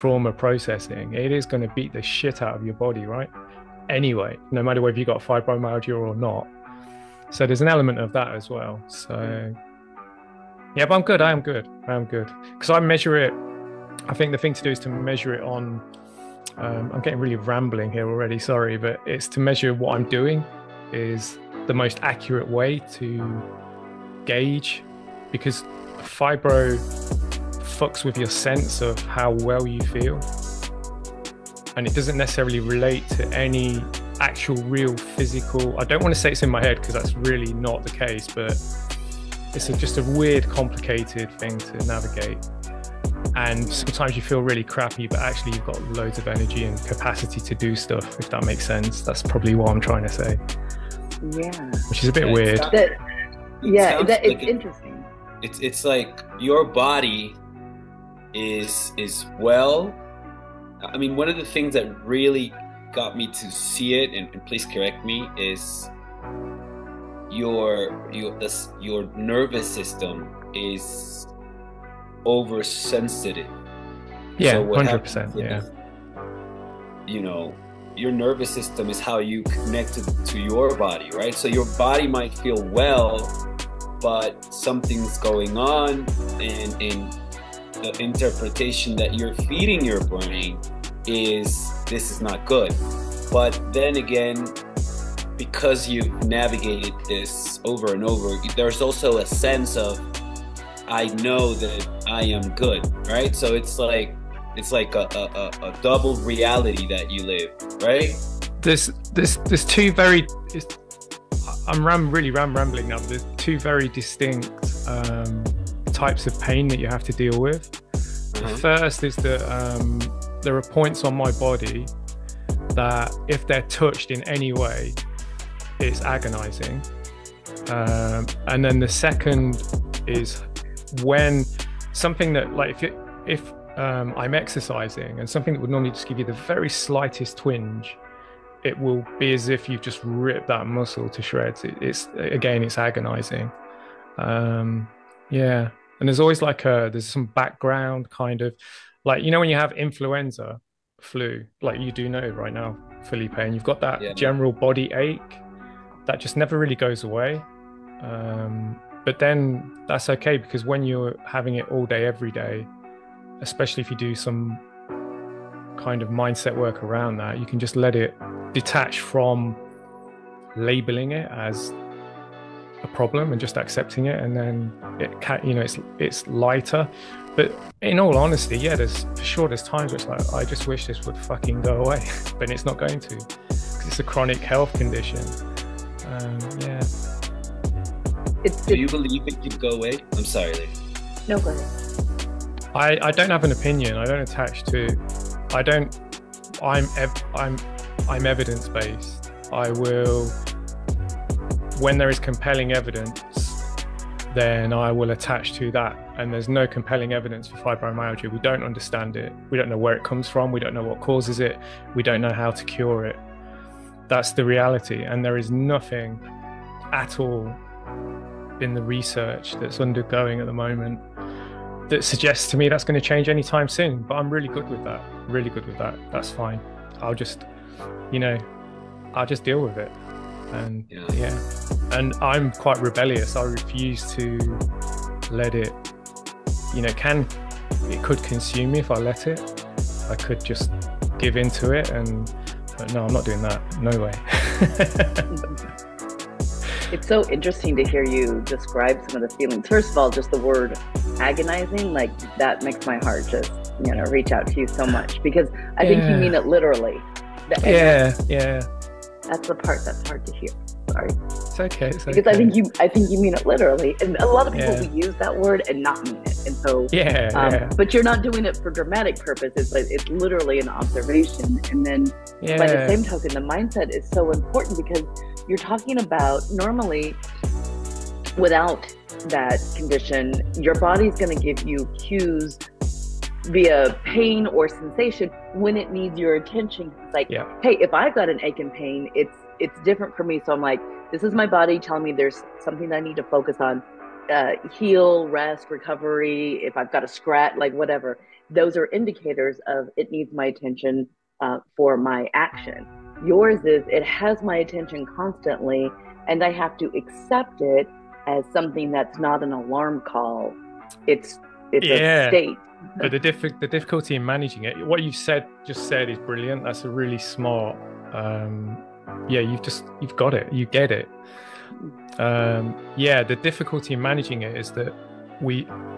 trauma processing, it is going to beat the shit out of your body, right? Anyway, no matter whether you got fibromyalgia or not. So there's an element of that as well. So yeah, but I'm good. I am good. I am good because I measure it. I think the thing to do is to measure it on. I'm getting really rambling here already. Sorry, but it's to measure what I'm doing is the most accurate way to gauge, because fibro fucks with your sense of how well you feel, and it doesn't necessarily relate to any actual real physical. I don't want to say it's in my head because that's really not the case, but it's just a weird, complicated thing to navigate. And sometimes you feel really crappy, but actually you've got loads of energy and capacity to do stuff, if that makes sense. That's probably what I'm trying to say. Yeah. Which is a bit weird. It's interesting. It's like your body is well. I mean, one of the things that really got me to see it, and please correct me, is your nervous system is oversensitive. Yeah, so 100%. Yeah. You know, your nervous system is how you connect to your body, right? So your body might feel well, but something's going on, and the interpretation that you're feeding your brain is this is not good. But then again, because you've navigated this over and over, there's also a sense of I know that I am good, right? So it's like a double reality that you live, right? There's two very. I'm really rambling now. But there's two very distinct types of pain that you have to deal with. The first is that there are points on my body that, if they're touched in any way, it's agonizing. And then the second is when something that, like, if I'm exercising and something that would normally just give you the very slightest twinge, it will be as if you've just ripped that muscle to shreds. It's agonizing. Yeah. And there's always there's some background kind of, like, you know, when you have influenza, flu, like you do know right now, Felipe, and you've got that general body ache that just never really goes away. But then that's okay, because when you're having it all day, every day, especially if you do some kind of mindset work around that, you can just let it detach from labeling it as a problem and just accepting it, and then it's lighter. But in all honesty, yeah, there's times where it's like, I just wish this would fucking go away, but it's not going to, because it's a chronic health condition. Yeah. Do you believe it could go away? I'm sorry, Lady. No, go ahead. I don't have an opinion. I don't attach to. I don't. I'm evidence based. I will, when there is compelling evidence, then I will attach to that. And there's no compelling evidence for fibromyalgia. We don't understand it. We don't know where it comes from. We don't know what causes it. We don't know how to cure it. That's the reality. And there is nothing at all in the research that's undergoing at the moment that suggests to me that's going to change anytime soon. But I'm really good with that. Really good with that. That's fine. I'll just deal with it. And yeah. And I'm quite rebellious. I refuse to let it, it could consume me if I let it. I could just give into it, but no, I'm not doing that. No way. It's so interesting to hear you describe some of the feelings. First of all, just the word agonizing, like, that makes my heart just, reach out to you so much, because I think you mean it literally. Yeah. That's the part that's hard to hear. Sorry. It's okay. Because I think you mean it literally, and a lot of people will use that word and not mean it, and so But you're not doing it for dramatic purposes. It's literally an observation, and then by the same token, the mindset is so important, because you're talking about, normally without that condition, your body's going to give you cues via pain or sensation when it needs your attention. It's like, hey, if I've got an ache and pain, it's different for me. So I'm like, this is my body telling me there's something that I need to focus on, heal, rest, recovery. If I've got a scratch, like whatever. those are indicators of it needs my attention for my action. Yours is it has my attention constantly, and I have to accept it as something that's not an alarm call. It's a state. But the difficulty in managing it, what you've just said is brilliant. That's a really smart. You've got it. You get it. The difficulty in managing it is that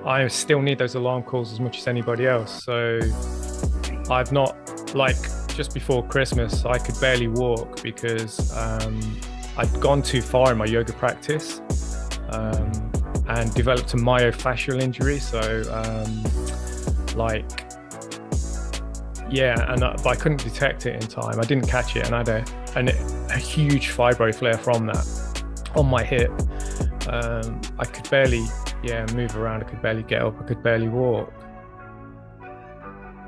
I still need those alarm calls as much as anybody else. So I've not, like, just before Christmas, I could barely walk because I'd gone too far in my yoga practice and developed a myofascial injury. So but I couldn't detect it in time. I didn't catch it, and I had a huge fibro flare from that on my hip. I could barely move around. I could barely get up. I could barely walk.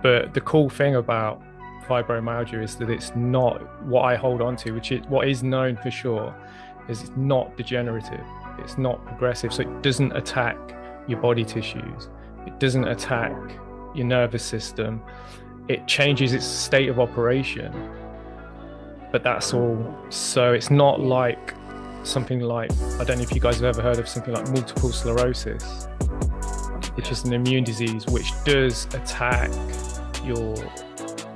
But the cool thing about fibromyalgia is that it's not what I hold on to, which is what is known for sure, is it's not degenerative. It's not progressive. So it doesn't attack your body tissues. It doesn't attack your nervous system. It changes its state of operation, but that's all. So it's not like something like, I don't know if you guys have ever heard of something like multiple sclerosis, which is an immune disease which does attack your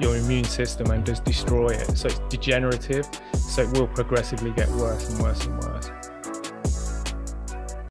immune system and does destroy it. So it's degenerative, so it will progressively get worse and worse and worse.